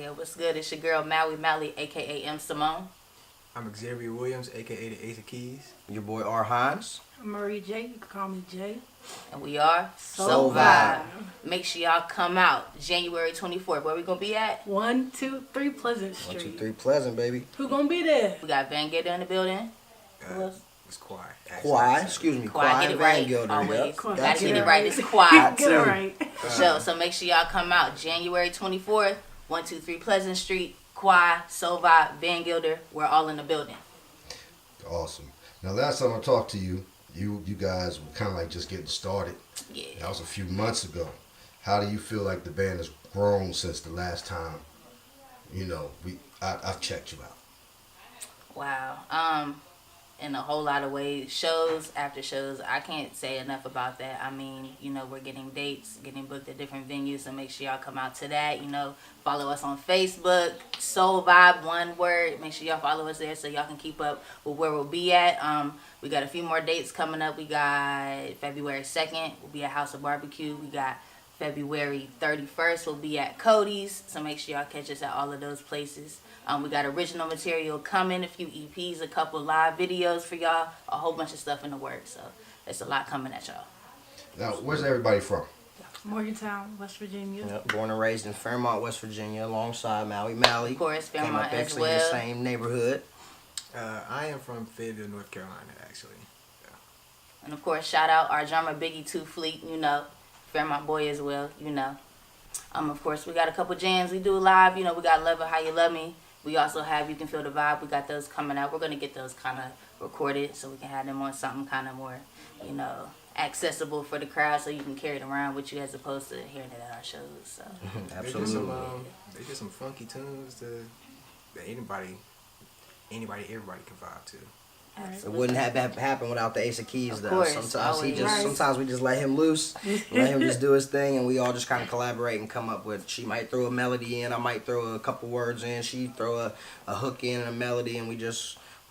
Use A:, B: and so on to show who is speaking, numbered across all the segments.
A: Yeah, what's good? It's your girl Maui Mally, aka M Simone.
B: I'm Xavier Williams, aka the Ace of Keys.
C: Your boy R. Hines.
D: Marie J, you can call me J.
A: And we are
D: So Vibe.
A: Make sure y'all come out January 24th. Where we gonna be at?
D: 123 Pleasant Street.
C: 123 Pleasant, baby.
D: Who gonna be there?
A: We got Van Gator in the building. Who else?
B: It's Quai.
C: Quai, excuse me.
A: Quai, get it right.
C: Gilder,
A: Always.
C: yep.
A: Gotta
C: That's
A: get
C: it.
A: it right. It's Quai.
D: Get it right.
A: For sure. So make sure y'all come out January 24th, 123 Pleasant Street, Quai, So Vibe, Van Gilder. We're all in the building.
E: Awesome. Now, last time I talked to you, you guys were kind of like just getting started.
A: Yeah.
E: That was a few months ago. How do you feel like the band has grown since the last time, I've checked you out?
A: Wow. In a whole lot of ways, shows after shows. I can't say enough about that. I mean, we're getting dates, getting booked at different venues, so make sure y'all come out to that. Follow us on Facebook, Soul Vibe, one word. Make sure y'all follow us there so y'all can keep up with where we'll be at. We got a few more dates coming up. We got February 2nd, we'll be at House of Barbecue. We got February 31st, we'll be at Cody's, so make sure y'all catch us at all of those places. We got original material coming, a few EPs, a couple live videos for y'all, a whole bunch of stuff in the works. So there's a lot coming at y'all.
E: Now, where's everybody from?
D: Morgantown, West Virginia.
C: Yep, born and raised in Fairmont, West Virginia, alongside Maui Mally.
A: Of course,
C: Came
A: Fairmont
C: up
A: as
C: actually in
A: well.
C: the same neighborhood.
B: I am from Fayetteville, North Carolina, actually.
A: And of course, shout out our drummer Biggie Two Fleet, Fairmont boy as well, Of course, we got a couple jams we do live. We got Love It How You Love Me. We also have You Can Feel the Vibe. We got those coming out. We're going to get those kind of recorded so we can have them on something kind of more, accessible for the crowd so you can carry it around with you as opposed to hearing it at our shows. So
C: Absolutely.
B: They did some funky tunes that anybody, everybody can vibe to.
C: It wouldn't have happened without the Ace of Keys,
A: Of
C: though.
A: course,
C: Sometimes we just let him loose, let him just do his thing, and we all just kind of collaborate and come up with. She might throw a melody in, I might throw a couple words in, she throw a hook in and a melody, and we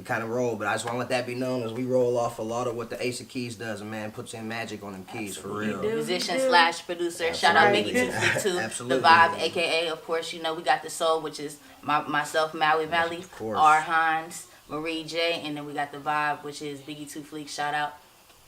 C: kind of roll. But I just want to let that be known as we roll off a lot of what the Ace of Keys does, and man puts in magic on them keys for real.
A: Musician / producer. Shout out Biggie Two Fleet too.
C: Absolutely.
A: The Vibe, aka of course, we got the Soul, which is myself, Maui Mally, R. Hines, Marie J, and then we got the Vibe, which is Biggie Two Fleet. Shout out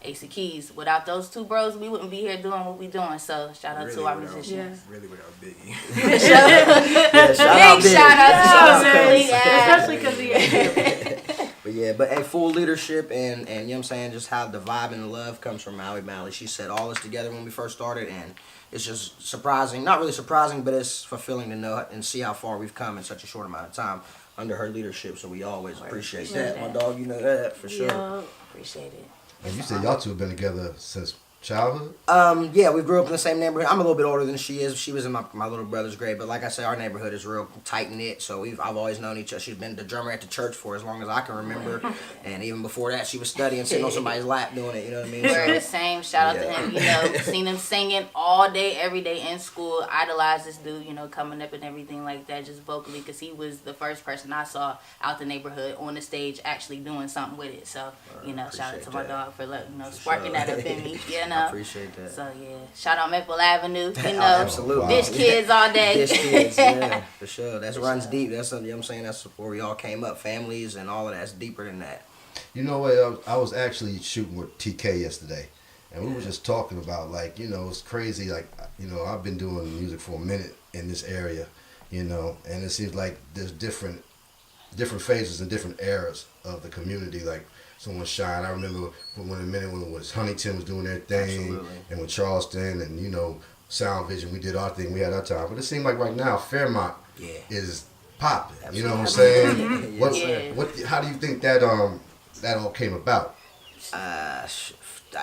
A: Ace of Keys. Without those two bros, we wouldn't be here doing what we doing. So shout out to our musicians.
B: Really without Biggie.
C: Yeah,
A: Shout out to
D: Yes,
A: Fleet.
D: especially because he
C: But hey, full leadership and you know what I'm saying, just how the vibe and the love comes from Maui Mally. She said all this together when we first started, and it's just surprising, not really surprising, but it's fulfilling to know and see how far we've come in such a short amount of time under her leadership. So we always appreciate that. My dog, you know that for sure.
D: Yeah.
A: Appreciate it.
E: And you said y'all two have been together since childhood?
C: Yeah, we grew up in the same neighborhood. I'm a little bit older than she is. She was in my little brother's grade, but like I say, our neighborhood is real tight knit. So I've always known each other. She's been the drummer at the church for as long as I can remember, and even before that, she was studying, sitting on somebody's lap doing it. You know what I mean?
A: We're the same. Shout out to him. Seen him singing all day, every day in school. Idolized this dude. Coming up and everything like that, just vocally, because he was the first person I saw out the neighborhood on the stage actually doing something with it. So shout out to my dog for sparking that up in me.
C: I appreciate that.
A: So yeah, shout out Maple Avenue.
C: Absolutely.
A: Dish kids all day.
C: Dish kids, yeah, for sure. That runs deep. That's something, I'm saying. That's where we all came up, families and all of that's deeper than that.
E: You know what? I was actually shooting with TK yesterday, and we were just talking about it's crazy. I've been doing music for a minute in this area, and it seems like there's different phases and different eras of the community. Like someone shine. I remember when it was Huntington was doing their thing,
C: Absolutely.
E: and with Charleston and Sound Vision, we did our thing. We had our time, but it seemed like right now Fairmont is popping. You know what I'm saying? How do you think that all came about?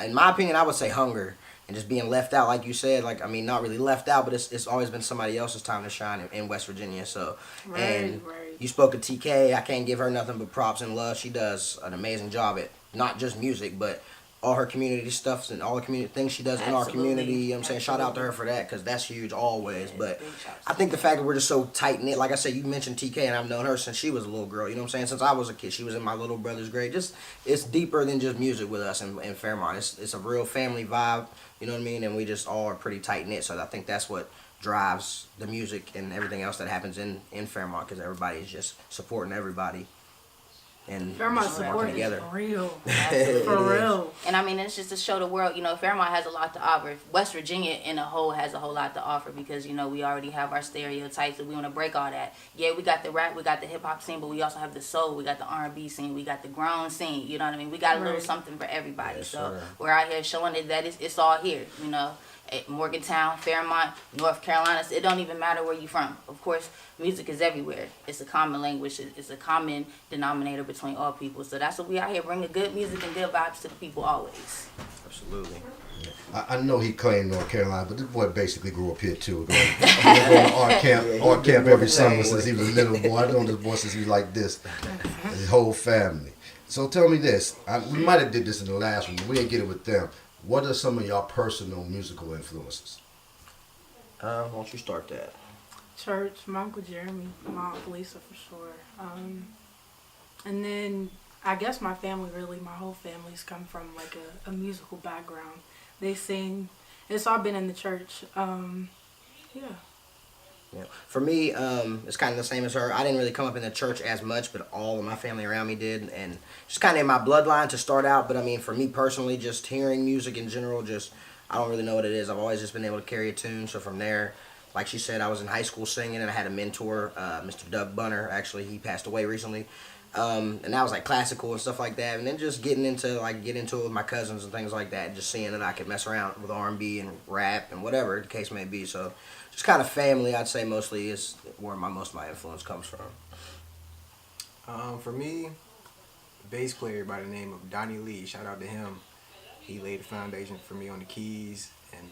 C: In my opinion, I would say hunger and just being left out, like you said. Not really left out, but it's always been somebody else's time to shine in West Virginia. So,
D: Right.
C: You spoke of TK. I can't give her nothing but props and love. She does an amazing job at not just music, but all her community stuff and all the community things she does in our community. You know what I'm saying? Shout out to her for that, because that's huge always. But I think the fact that we're just so tight-knit, like I said, you mentioned TK, and I've known her since she was a little girl. You know what I'm saying? Since I was a kid. She was in my little brother's grade. It's deeper than just music with us in Fairmont. It's a real family vibe. You know what I mean? And we just all are pretty tight-knit. So I think that's what drives the music and everything else that happens in Fairmont, because everybody's just supporting everybody and
D: Fairmont
C: just
D: support
C: working
D: is
C: together.
D: real.
A: Absolutely.
D: For real.
A: And I mean, it's just to show the world, Fairmont has a lot to offer. West Virginia in a whole has a whole lot to offer because, we already have our stereotypes and we want to break all that. Yeah, we got the rap, we got the hip hop scene, but we also have the soul, we got the R&B scene, we got the grown scene, you know what I mean? We got a little
D: Right.
A: something for everybody.
C: Yes,
A: So
C: sir.
A: we're out here showing it that it's all here, At Morgantown, Fairmont, North Carolina, it don't even matter where you from. Of course, music is everywhere. It's a common language. It's a common denominator between all people. So that's what we out here bringing good music and good vibes to the people always.
C: Absolutely.
E: I know he claimed North Carolina, but this boy basically grew up here too. Going to art camp every summer since he was a little boy. I know this boy since he was like this. His whole family. So tell me this. We might have did this in the last one, but we didn't get it with them. What are some of y'all personal musical influences?
C: Why don't you start that?
D: Church, my Uncle Jeremy, my Aunt Lisa for sure. And then I guess my family, really, my whole family's come from like a musical background. They sing. It's all been in the church. Yeah.
C: Yeah. For me, it's kind of the same as her. I didn't really come up in the church as much, but all of my family around me did, and just kind of in my bloodline to start out. But I mean, for me personally, just hearing music in general, I don't really know what it is. I've always just been able to carry a tune. So from there, like she said, I was in high school singing, and I had a mentor, Mr. Doug Bunner. Actually, he passed away recently. And that was like classical and stuff like that. And then just getting into it with my cousins and things like that. Just seeing that I could mess around with R&B and rap and whatever the case may be. So just kind of family, I'd say mostly is where most of my influence comes from.
B: For me, bass player by the name of Donnie Lee. Shout out to him. He laid the foundation for me on the keys, and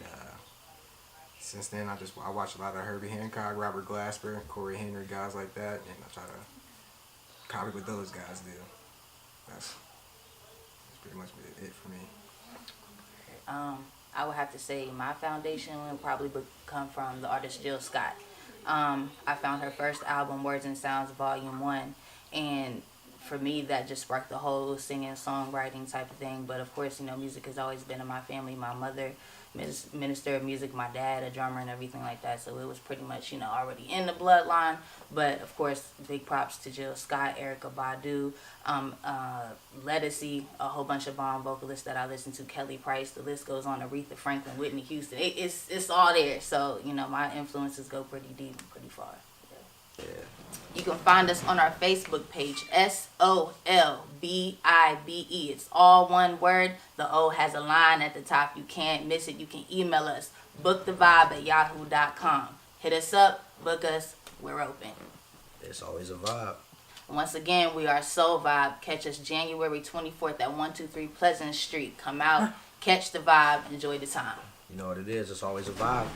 B: since then I watch a lot of Herbie Hancock, Robert Glasper, Corey Henry, guys like that, and I try to copy what those guys do. That's pretty much it for me.
A: I would have to say my foundation would probably come from the artist Jill Scott. I found her first album, Words and Sounds, Volume 1, and for me that just sparked the whole singing, songwriting type of thing. But of course, music has always been in my family. My mother, minister of music, my dad, a drummer and everything like that. So it was pretty much, already in the bloodline. But of course, big props to Jill Scott, Erykah Badu, Lettucey, a whole bunch of bomb vocalists that I listen to, Kelly Price, the list goes on, Aretha Franklin, Whitney Houston. It's all there. So, my influences go pretty deep and pretty far.
C: Yeah.
A: You can find us on our Facebook page, SOLBIBE. It's all one word. The O has a line at the top. You can't miss it. You can email us, bookthevibe@yahoo.com. Hit us up, book us. We're open.
C: It's always a vibe.
A: Once again, we are Soul Vibe. Catch us January 24th at 123 Pleasant Street. Come out, catch the vibe, enjoy the time.
C: You know what it is. It's always a vibe.